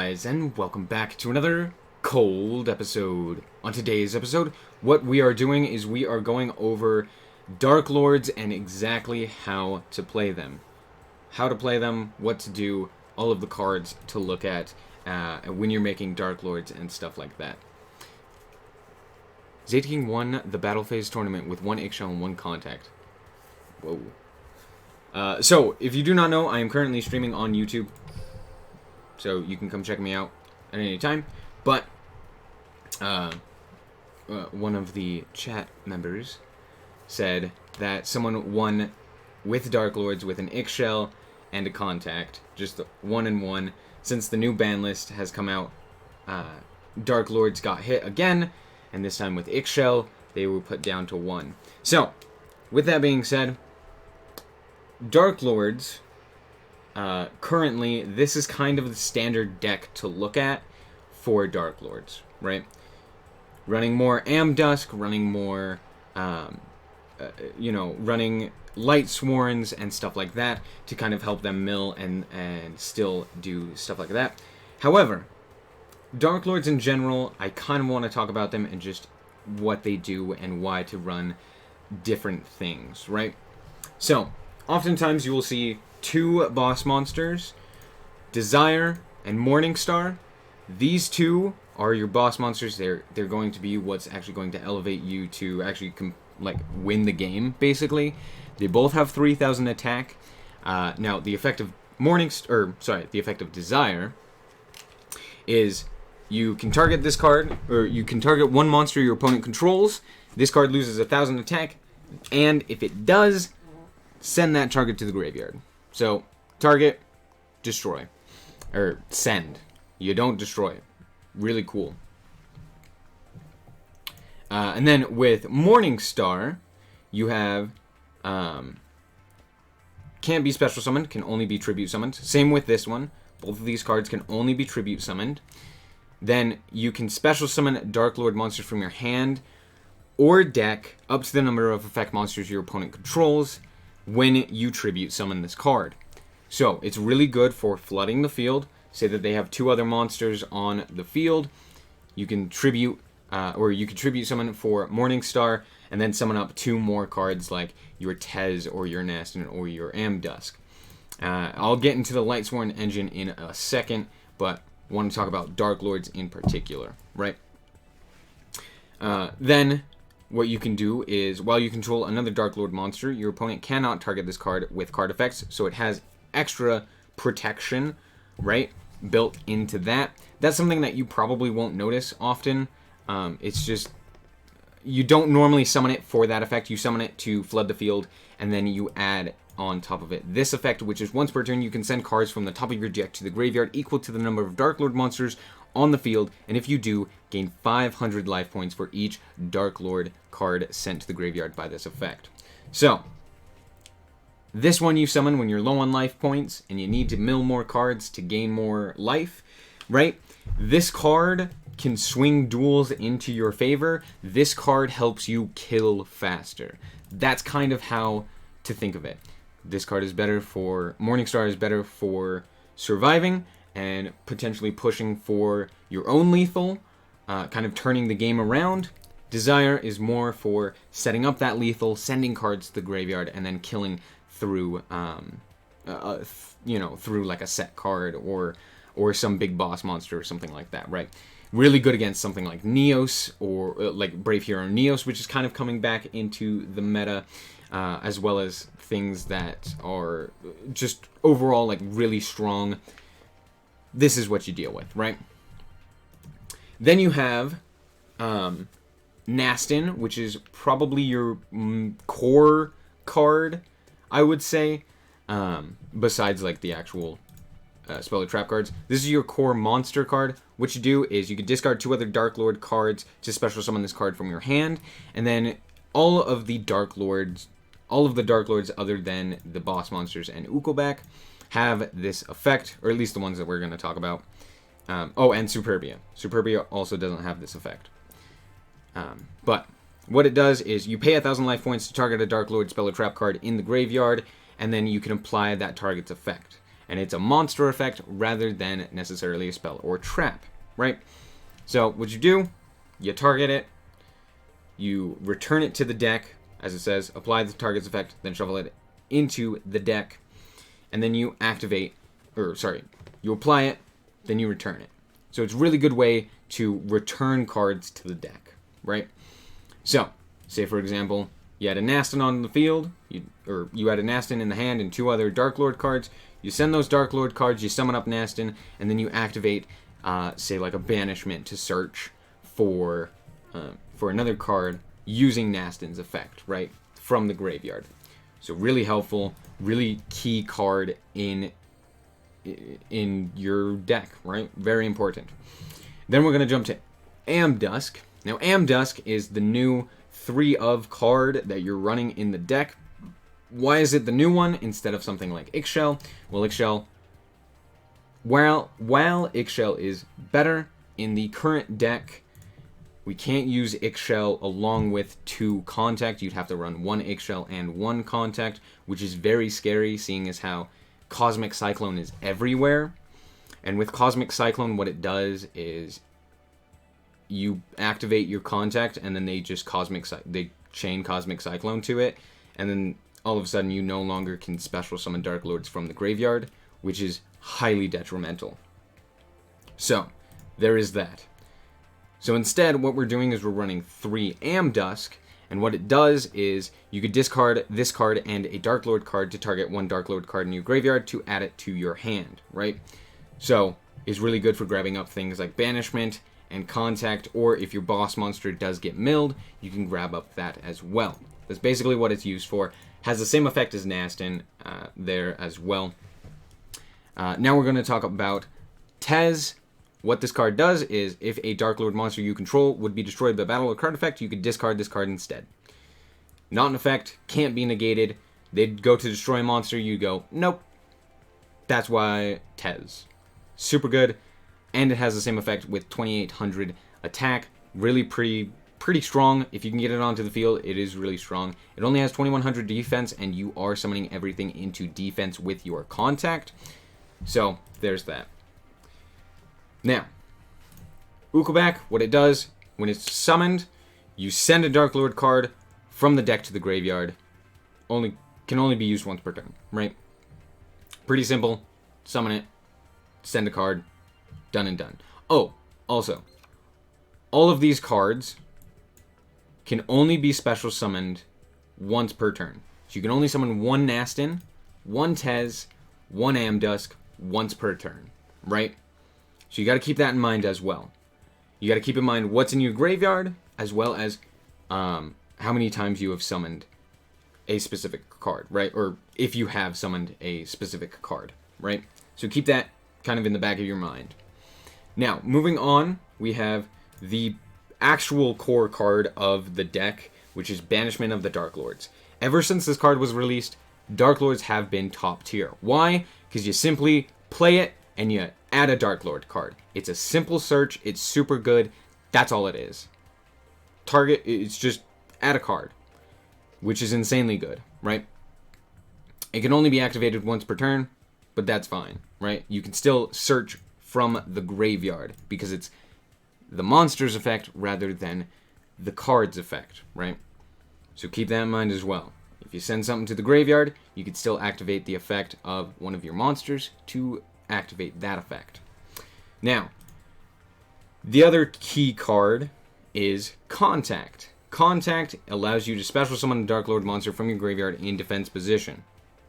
guys, and welcome back to another cold episode. On today's episode, what we are doing is we are going over Darklords and exactly how to play them. How to play them, what to do, all of the cards to look at when you're making Darklords and stuff like that. Zeta King won the Battle Phase tournament with 1 eggshell and 1 contact. Whoa. So, if you do not know, I am currently streaming on YouTube. So you can come check me out at any time. But one of the chat members said that someone won with Darklords with an eggshell and a contact. Just 1 and 1. Since the new ban list has come out, Darklords got hit again. And this time with eggshell, they were put down to 1. So, with that being said, Darklords... currently, this is kind of the standard deck to look at for Darklords, right? Running more Dusk, running more, running Light Sworns and stuff like that to kind of help them mill and still do stuff like that. However, Darklords in general, I kind of want to talk about them and just what they do and why to run different things, right? So, oftentimes you will see 2 boss monsters, Desire and Morningstar. These 2 are your boss monsters. They're going to be what's actually going to elevate you to actually win the game, basically. They both have 3,000 attack. Now the effect of the effect of Desire is you can target this card, or you can target one monster your opponent controls. This card loses 1,000 attack, and if it does, send that target to the graveyard. So, target, destroy. Or send. You don't destroy it. Really cool. And then with Morningstar, you have... can't be special summoned, can only be tribute summoned. Same with this one. Both of these cards can only be tribute summoned. Then you can special summon Darklord monsters from your hand or deck up to the number of effect monsters your opponent controls when you tribute summon this card. So, it's really good for flooding the field. Say that they have 2 other monsters on the field. You can tribute, summon for Morningstar, and then summon up 2 more cards like your Tez or your Nastin or your Dusk. I'll get into the Lightsworn engine in a second, but I want to talk about Darklords in particular, right? Then... what you can do is, while you control another Darklord monster, your opponent cannot target this card with card effects, so it has extra protection, right, built into that. That's something that you probably won't notice often. It's just, you don't normally summon it for that effect. You summon it to flood the field, and then you add on top of it this effect, which is once per turn you can send cards from the top of your deck to the graveyard equal to the number of Darklord monsters on the field, and if you do, gain 500 life points for each Darklord card sent to the graveyard by this effect. So, this one you summon when you're low on life points, and you need to mill more cards to gain more life, right? This card can swing duels into your favor. This card helps you kill faster. That's kind of how to think of it. This card is better for... Morningstar is better for surviving, and potentially pushing for your own lethal, kind of turning the game around. Desire is more for setting up that lethal, sending cards to the graveyard, and then killing through, through like a set card or some big boss monster or something like that, right? Really good against something like Neos or like Brave Hero Neos, which is kind of coming back into the meta, as well as things that are just overall like really strong. This is what you deal with, right? Then you have Nastin, which is probably your core card, I would say, besides like the actual spell or trap cards. This is your core monster card. What you do is you can discard 2 other Darklord cards to special summon this card from your hand, and then all of the Darklords other than the boss monsters and Ukobak have this effect, or at least the ones that we're going to talk about. And Superbia. Superbia also doesn't have this effect. But what it does is you pay 1,000 life points to target a Darklord spell or trap card in the graveyard, and then you can apply that target's effect. and it's a monster effect rather than necessarily a spell or trap, right? So what you do, you target it, you return it to the deck, as it says, apply the target's effect, then shuffle it into the deck, and then you you apply it, then you return it. So it's a really good way to return cards to the deck, right? So, say for example, you had a Nastin on the field, you had a Nastin in the hand and 2 other Darklord cards. You send those Darklord cards, you summon up Nastin, and then you activate, say like a banishment to search for another card using Nastin's effect, right, from the graveyard. So really helpful, really key card in your deck, right? Very important. Then we're going to jump to Amdusk. Now Amdusk is the new 3-of card that you're running in the deck. Why is it the new one instead of something like Ixchel? Well, Ixchel, while Ixchel is better in the current deck, we can't use Ixchel along with 2 contact. You'd have to run 1 Ixchel and 1 contact, which is very scary, seeing as how Cosmic Cyclone is everywhere. And with Cosmic Cyclone, what it does is you activate your contact, and then they just chain Cosmic Cyclone to it, and then all of a sudden you no longer can special summon Darklords from the graveyard, which is highly detrimental. So, there is that. So instead, what we're doing is we're running 3 Amdusk, and what it does is you could discard this card and a Darklord card to target 1 Darklord card in your graveyard to add it to your hand, right? So, it's really good for grabbing up things like Banishment and Contact, or if your boss monster does get milled, you can grab up that as well. That's basically what it's used for. Has the same effect as Nastin there as well. Now we're going to talk about Tez. What this card does is, if a Darklord monster you control would be destroyed by battle or card effect, you could discard this card instead. Not an effect, can't be negated. They'd go to destroy a monster, you go, nope. That's why Tez. Super good, and it has the same effect with 2800 attack. Really pretty strong. If you can get it onto the field, it is really strong. It only has 2100 defense, and you are summoning everything into defense with your contact. So, there's that. Now, Ukobak, what it does, when it's summoned, you send a Darklord card from the deck to the graveyard. Can only be used once per turn, right? Pretty simple. Summon it, send a card, done and done. Oh, also, all of these cards can only be special summoned once per turn. So you can only summon 1 Nastin, 1 Tez, 1 Amdusk once per turn, right? So you got to keep that in mind as well. You got to keep in mind what's in your graveyard, as well as how many times you have summoned a specific card, right? Or if you have summoned a specific card, right? So keep that kind of in the back of your mind. Now, moving on, we have the actual core card of the deck, which is Banishment of the Darklords. Ever since this card was released, Darklords have been top tier. Why? Because you simply play it and you add a Darklord card. It's a simple search, it's super good, that's all it is. Target, it's just add a card, which is insanely good, right? It can only be activated once per turn, but that's fine, right? You can still search from the graveyard, because it's the monster's effect rather than the card's effect, right? So keep that in mind as well. If you send something to the graveyard, you can still activate the effect of one of your monsters to activate that effect. Now, the other key card is Contact. Contact allows you to special summon a Darklord monster from your graveyard in defense position,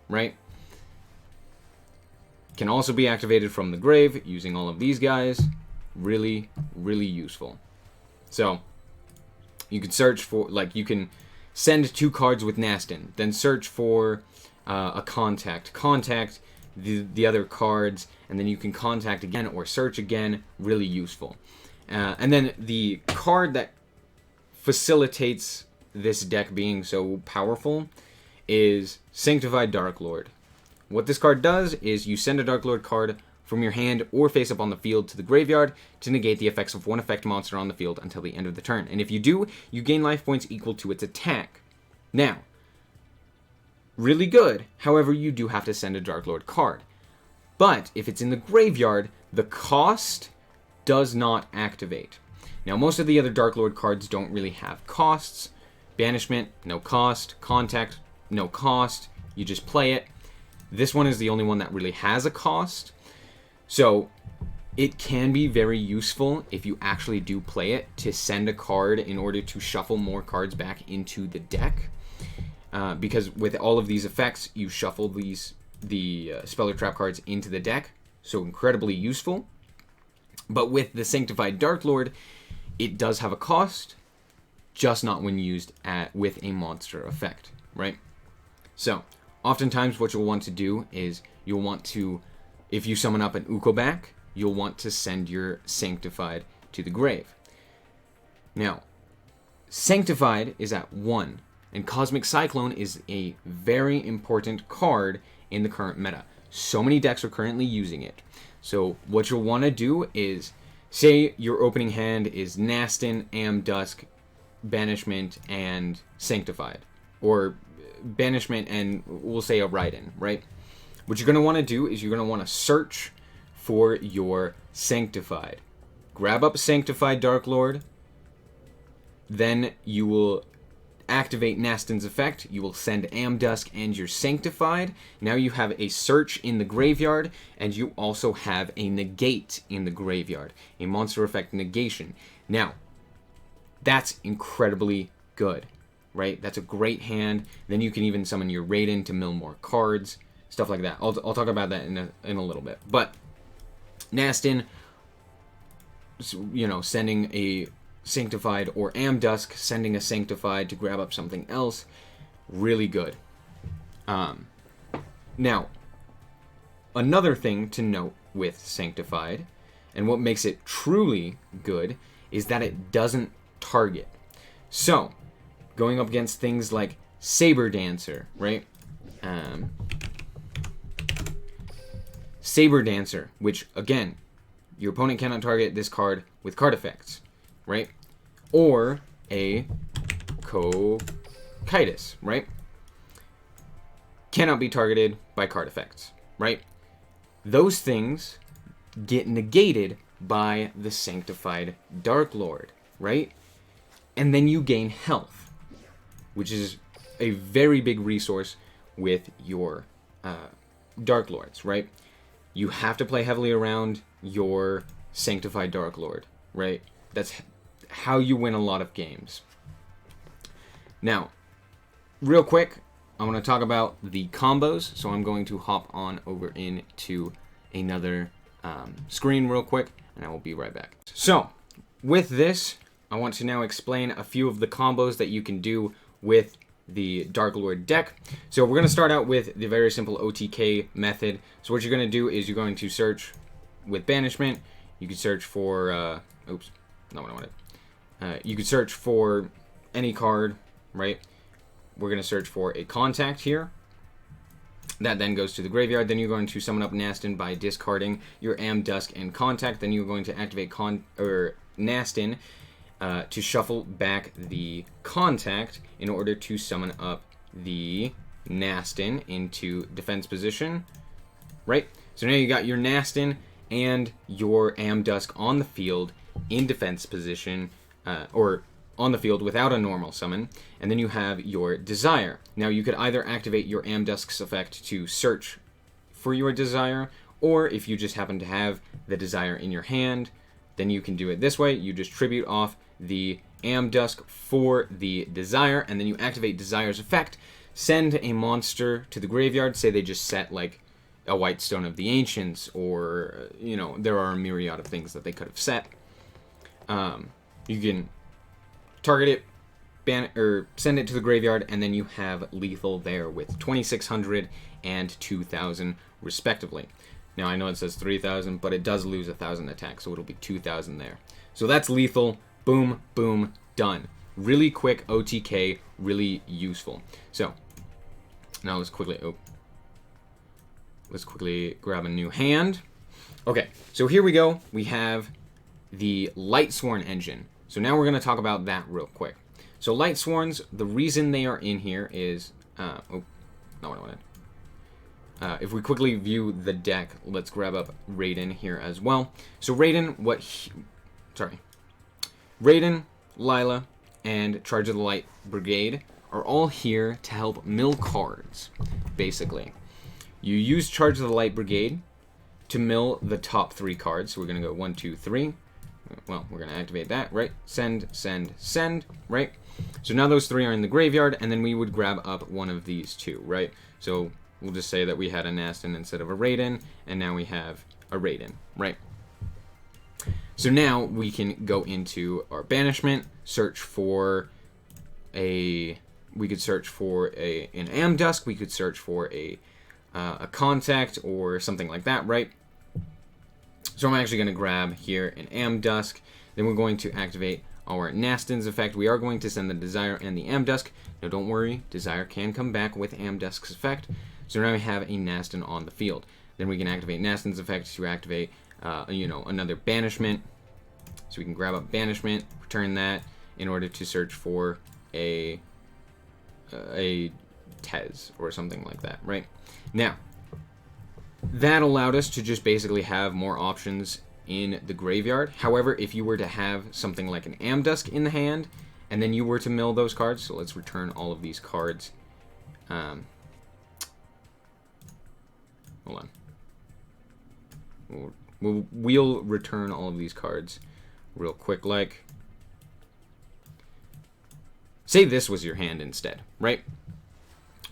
right? Can also be activated from the grave using all of these guys. Really, really useful. So, you can search for, like, you can send 2 cards with Nastin, then search for a Contact. Contact the other cards, and then you can Contact again or search again. Really useful. And then the card that facilitates this deck being so powerful is Sanctified Darklord. What this card does is you send a Darklord card from your hand or face up on the field to the graveyard to negate the effects of one effect monster on the field until the end of the turn. And if you do, you gain life points equal to its attack. Now, really good. However, you do have to send a Darklord card. But if it's in the graveyard, the cost does not activate. Now, most of the other Darklord cards don't really have costs. Banishment, no cost. Contact, no cost. You just play it. This one is the only one that really has a cost. So it can be very useful if you actually do play it to send a card in order to shuffle more cards back into the deck. Because with all of these effects, you shuffle the Spell or Trap cards into the deck. So incredibly useful. But with the Sanctified Darklord, it does have a cost, just not when used with a monster effect, right? So, oftentimes what you'll want to do is you'll want to, if you summon up an Ukobak, you'll want to send your Sanctified to the grave. Now, Sanctified is at 1, and Cosmic Cyclone is a very important card in the current meta. So many decks are currently using it. So what you'll want to do is, say your opening hand is Nastin, Dusk, Banishment, and Sanctified. Or Banishment and we'll say a Raiden, right? What you're going to want to do is you're going to want to search for your Sanctified. Grab up Sanctified Darklord. Then you will activate Nastin's effect. You will send Dusk and your Sanctified. Now you have a search in the graveyard, and you also have a negate in the graveyard. A monster effect negation. Now, that's incredibly good, right? That's a great hand. Then you can even summon your Raiden to mill more cards. Stuff like that. I'll talk about that in a little bit. But Nastin, you know, sending a Sanctified, or Dusk sending a Sanctified to grab up something else, really good. Now, another thing to note with Sanctified, and what makes it truly good, is that it doesn't target. So, going up against things like Saber Dancer, right? Saber Dancer, which, again, your opponent cannot target this card with card effects, right? Or a Cocytus, right? Cannot be targeted by card effects, right? Those things get negated by the Sanctified Darklord, right? And then you gain health, which is a very big resource with your Darklords, right? You have to play heavily around your Sanctified Darklord, right? That's how you win a lot of games. Now, real quick, I want to talk about the combos, so I'm going to hop on over into another screen real quick, and I will be right back. So, with this, I want to now explain a few of the combos that you can do with the Darklord deck. So we're going to start out with the very simple OTK method. So what you're going to do is you're going to search with Banishment. You can search for, oops, not what I wanted. You could search for any card, right? We're going to search for a Contact here. That then goes to the graveyard. Then you're going to summon up Nastin by discarding your Dusk and Contact. Then you're going to activate Nastin to shuffle back the Contact in order to summon up the Nastin into defense position, right? So now you got your Nastin and your Dusk on the field in defense position, or on the field without a normal summon, and then you have your Desire. Now you could either activate your Dusk's effect to search for your Desire, or if you just happen to have the Desire in your hand, then you can do it this way. You just tribute off the Dusk for the Desire, and then you activate Desire's effect, send a monster to the graveyard. Say they just set like a White Stone of the Ancients, or, you know, there are a myriad of things that they could have set. You can target it, ban or send it to the graveyard, and then you have lethal there with 2,600 and 2,000 respectively. Now I know it says 3,000, but it does lose 1,000 attack, so it'll be 2,000 there. So that's lethal. Boom, boom, done. Really quick OTK, really useful. So now let's quickly grab a new hand. Okay, so here we go. We have the Lightsworn engine. So now we're going to talk about that real quick. So Lightsworns, the reason they are in here is, not what I wanted. if we quickly view the deck, let's grab up Raiden here as well. So Raiden, Raiden, Lila, and Charge of the Light Brigade are all here to help mill cards, basically. You use Charge of the Light Brigade to mill the top 3 cards. So we're going to go 1, 2, 3. Well, we're going to activate that, right? Send, send, send, right? So now those 3 are in the graveyard, and then we would grab up one of these 2, right? So we'll just say that we had a Nastin instead of a Raiden, and now we have a Raiden, right? So now we can go into our banishment, search for we could search for an Amdusk, we could search for a contact or something like that, right? So I'm actually going to grab here an Amdusk. Then we're going to activate our Nastin's effect. We are going to send the Desire and the Amdusk. Now don't worry, Desire can come back with Amdusk's effect. So now we have a Nastin on the field. Then we can activate Nastin's effect to activate, another banishment. So we can grab up banishment, return that in order to search for a Tez or something like that, right? Now, that allowed us to just basically have more options in the graveyard. However, if you were to have something like an Amdusk in the hand, and then you were to mill those cards, so let's return all of these cards. Hold on. We'll return all of these cards real quick, like. Say this was your hand instead, right?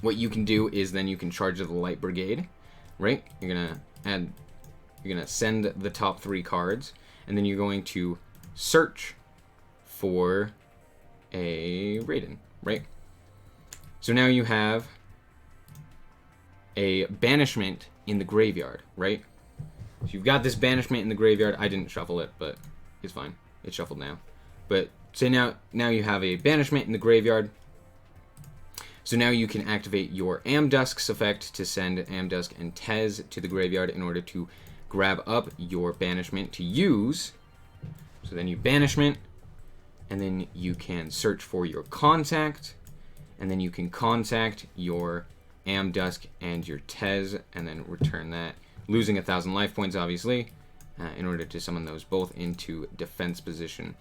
What you can do is then you can Charge of the Light Brigade, right? You're gonna send the top 3 cards, and then you're going to search for a Raiden, right? So now you have a banishment in the graveyard, right? So you've got this banishment in the graveyard. I didn't shuffle it, but it's fine. It's shuffled now. But say now you have a banishment in the graveyard. So now you can activate your Amdusk's effect to send Amdusk and Tez to the graveyard in order to grab up your banishment to use. So then you banishment, and then you can search for your contact, and then you can contact your Amdusk and your Tez, and then return that, losing 1,000 life points, obviously, in order to summon those both into defense position.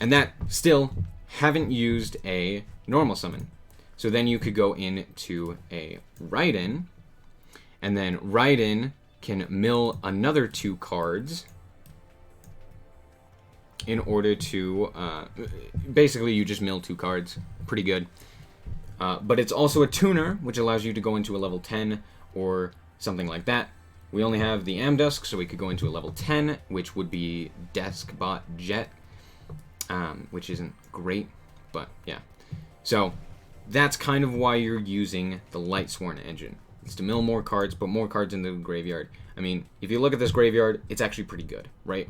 And that still haven't used a normal summon. So then you could go into a Raiden, and then Raiden can mill another 2 cards in order to, basically you just mill 2 cards, pretty good. But it's also a tuner, which allows you to go into a level 10 or something like that. We only have the Amdusk, so we could go into a level 10, which would be Deskbot Jet, which isn't great, but yeah. So that's kind of why you're using the Lightsworn engine. It's to mill more cards, put more cards in the graveyard. I mean, if you look at this graveyard, it's actually pretty good, right?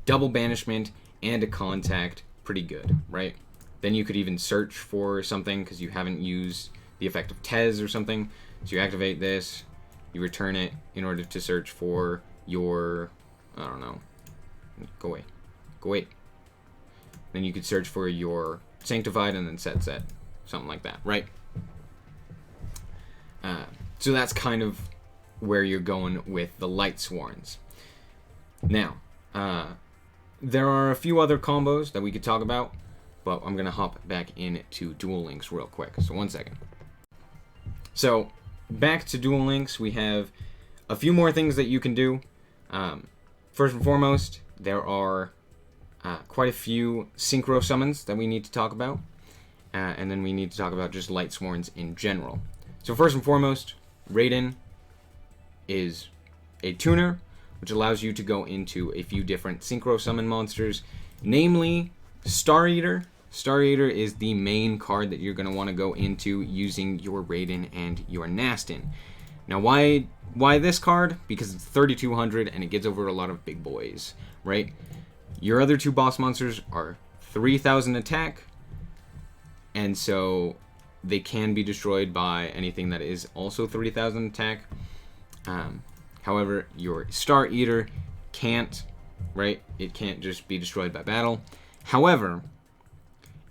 Double banishment and a contact, pretty good, right? Then you could even search for something because you haven't used the effect of Tez or something. So you activate this, you return it in order to search for your, I don't know, go away. Then you could search for your Sanctified and then set, something like that, right? So that's kind of where you're going with the Lightsworns. Now, there are a few other combos that we could talk about, but I'm going to hop back into Duel Links real quick. So 1 second. So, back to Duel Links, we have a few more things that you can do. First and foremost, there are quite a few synchro summons that we need to talk about. And then we need to talk about just Lightsworns in general. So first and foremost, Raiden is a tuner, which allows you to go into a few different synchro summon monsters, namely Star Eater. Star Eater is the main card that you're going to want to go into using your Raiden and your Nastin. Now why this card? Because it's 3200 and it gets over a lot of big boys, right? Your other 2 boss monsters are 3000 attack, and so they can be destroyed by anything that is also 3000 attack. However, your Star Eater can't, right? It can't just be destroyed by battle. However,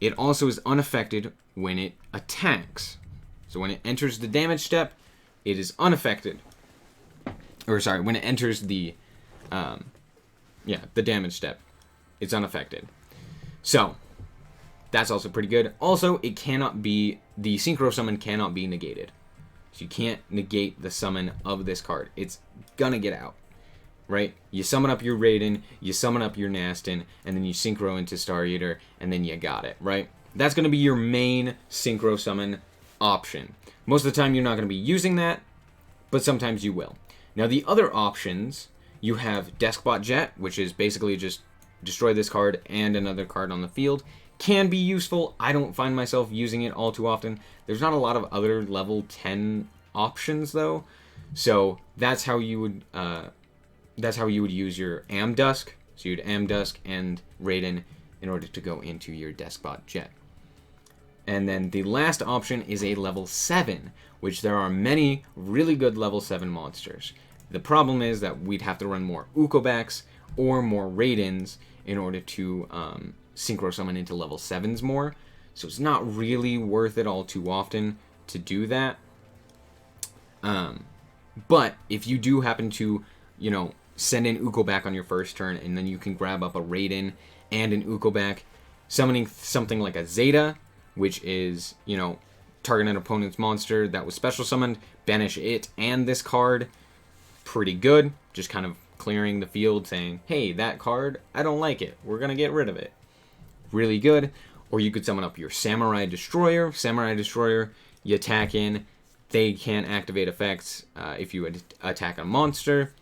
it also is unaffected when it attacks. So when it enters the damage step, it is unaffected. Or sorry, when it enters the damage step, it's unaffected. So that's also pretty good. Also, the synchro summon cannot be negated. So you can't negate the summon of this card. It's gonna get out, right? You summon up your Raiden, you summon up your Nastin, and then you synchro into Star Eater, and then you got it, right? That's gonna be your main synchro summon option. Most of the time you're not gonna be using that, but sometimes you will. Now the other options, you have Deskbot Jet, which is basically just destroy this card and another card on the field. Can be useful. I don't find myself using it all too often. There's not a lot of other level 10 options though, so that's how you would use your Amdusk. So you'd Amdusk and Raiden in order to go into your Deskbot Jet. And then the last option is a level 7, which there are many really good level 7 monsters. The problem is that we'd have to run more Ukobaks or more Raidens in order to synchro summon into level 7s more. So it's not really worth it all too often to do that. But if you do happen to, send in Ukobak on your first turn, and then you can grab up a Raiden and an Ukobak, summoning something like a Zeta, which is, target an opponent's monster that was special summoned, banish it and this card. Pretty good. Just kind of clearing the field, saying, hey, that card, I don't like it. We're going to get rid of it. Really good. Or you could summon up your Samurai Destroyer. Samurai Destroyer, you attack in. They can activate effects if you attack a monster.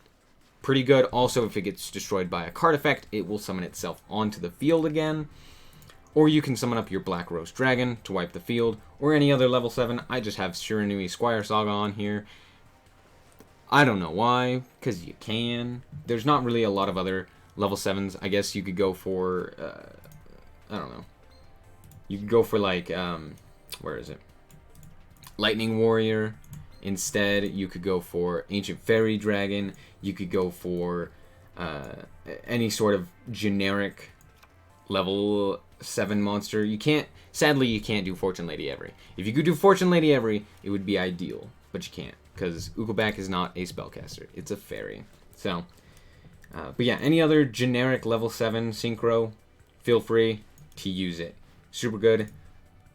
Pretty good. Also, if it gets destroyed by a card effect, it will summon itself onto the field again. Or you can summon up your Black Rose Dragon to wipe the field. Or any other level 7. I just have Shiranui Squire Saga on here. I don't know why, because you can. There's not really a lot of other level 7s. I guess you could go for, I don't know. You could go for like, where is it? Lightning Warrior. Instead, you could go for Ancient Fairy Dragon. You could go for any sort of generic level 7 monster. Sadly, you can't do Fortune Lady Every. If you could do Fortune Lady Every, it would be ideal, but you can't. Because Ukobak is not a spellcaster. It's a fairy. So, but yeah, any other generic level 7 synchro, feel free to use it. Super good.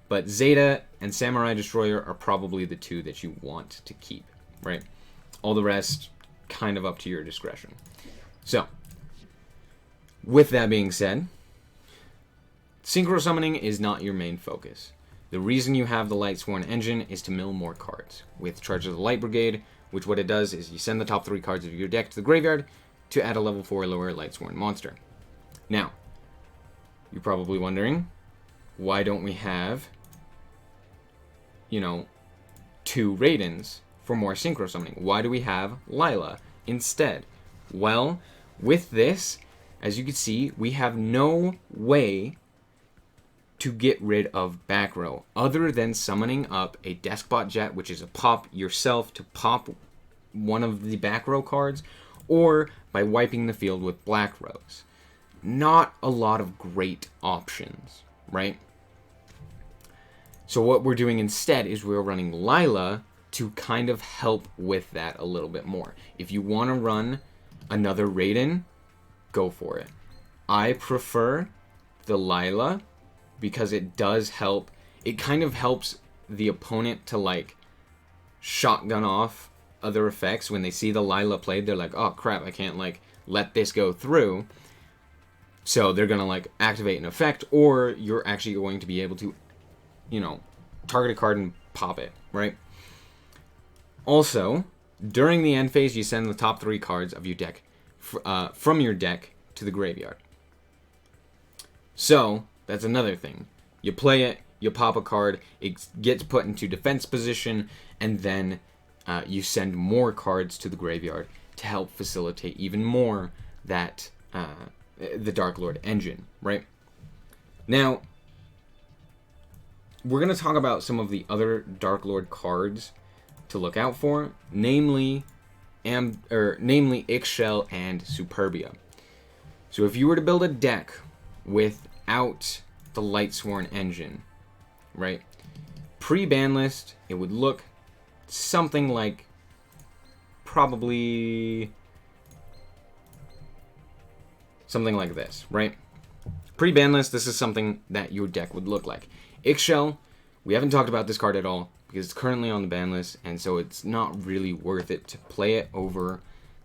But Zeta and Samurai Destroyer are probably the two that you want to keep, right? All the rest, kind of up to your discretion. So, with that being said, synchro summoning is not your main focus. The reason you have the Lightsworn engine is to mill more cards. With Charge of the Light Brigade, which what it does is you send the top 3 cards of your deck to the graveyard to add a level 4 lower Lightsworn monster. Now, you're probably wondering, why don't we have, 2 Raidens for more synchro summoning? Why do we have Lila instead? Well, with this, as you can see, we have no way to get rid of back row, other than summoning up a Deskbot Jet, which is a pop yourself to pop one of the back row cards, or by wiping the field with Black Rose. Not a lot of great options, right? So what we're doing instead is we're running Lila to kind of help with that a little bit more. If you want to run another Raiden, go for it. I prefer the Lila, because it does help. It kind of helps the opponent to, like, shotgun off other effects. When they see the Lila played, they're like, oh crap, I can't, like, let this go through. So they're gonna, like, activate an effect, or you're actually going to be able to, target a card and pop it, right? Also, during the end phase, you send the top 3 cards of your deck from your deck to the graveyard. So, that's another thing. You play it, you pop a card, it gets put into defense position, and then you send more cards to the graveyard to help facilitate even more that the Darklord engine, right? Now, we're going to talk about some of the other Darklord cards to look out for, namely Ixchel and Superbia. So if you were to build a deck without the Lightsworn engine, right? Pre-ban list, it would look something like probably something like this, right? Pre-ban list, this is something that your deck would look like. Ixchel, we haven't talked about this card at all because it's currently on the ban list, and so it's not really worth it to play it over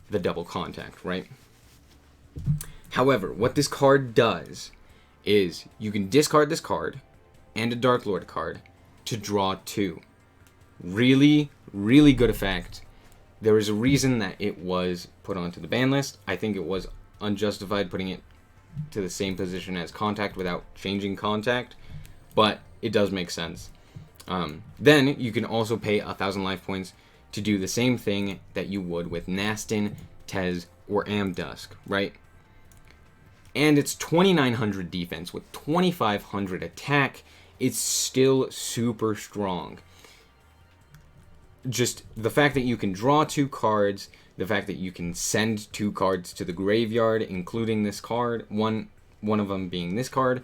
the double contact, right? However, what this card does is you can discard this card and a Darklord card to draw 2. Really, really good effect. There is a reason that it was put onto the ban list. I think it was unjustified putting it to the same position as contact without changing contact, but it does make sense. Then you can also pay 1,000 life points to do the same thing that you would with Nastin, Tez, or Amdusk, right? And it's 2,900 defense with 2,500 attack. It's still super strong. Just the fact that you can draw 2 cards, the fact that you can send 2 cards to the graveyard, including this card, one of them being this card,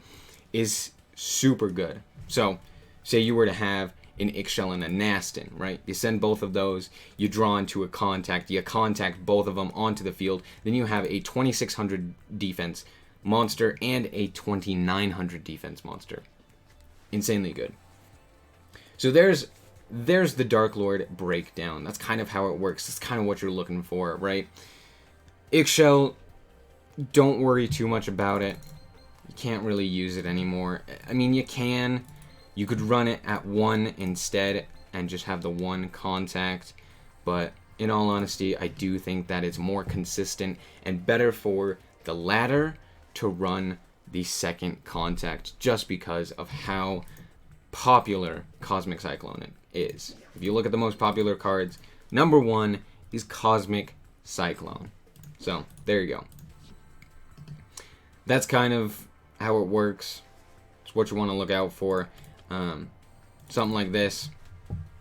is super good. So, say you were to have an Ixchel and a Nastin, right? You send both of those, you draw into a contact, you contact both of them onto the field, then you have a 2,600 defense monster and a 2,900 defense monster. Insanely good. So there's the Darklord breakdown. That's kind of how it works. That's kind of what you're looking for, right? Ixchel, don't worry too much about it. You can't really use it anymore. I mean, you can. You could run it at 1 instead and just have the 1 contact. But in all honesty, I do think that it's more consistent and better for the ladder to run the 2nd contact just because of how popular Cosmic Cyclone is. If you look at the most popular cards, number 1 is Cosmic Cyclone. So, there you go. That's kind of how it works. It's what you want to look out for. Something like this.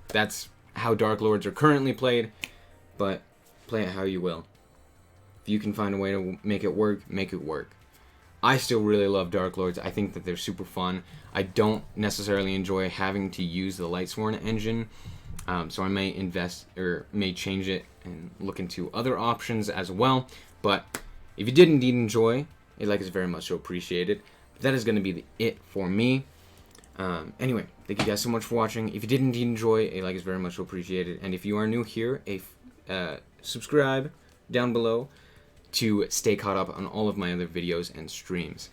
That's how Darklords are currently played, but play it how you will. If you can find a way to make it work, make it work. I still really love Darklords. I think that they're super fun. I don't necessarily enjoy having to use the Lightsworn engine, so I may invest or may change it and look into other options as well. But if you did indeed enjoy, a like is very much so appreciated. That is going to be it for me. Anyway, thank you guys so much for watching. If you did indeed enjoy, a like is very much so appreciated. And if you are new here, subscribe down below to stay caught up on all of my other videos and streams.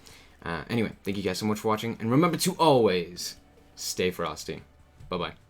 Anyway, thank you guys so much for watching, and remember to always stay frosty. Bye-bye.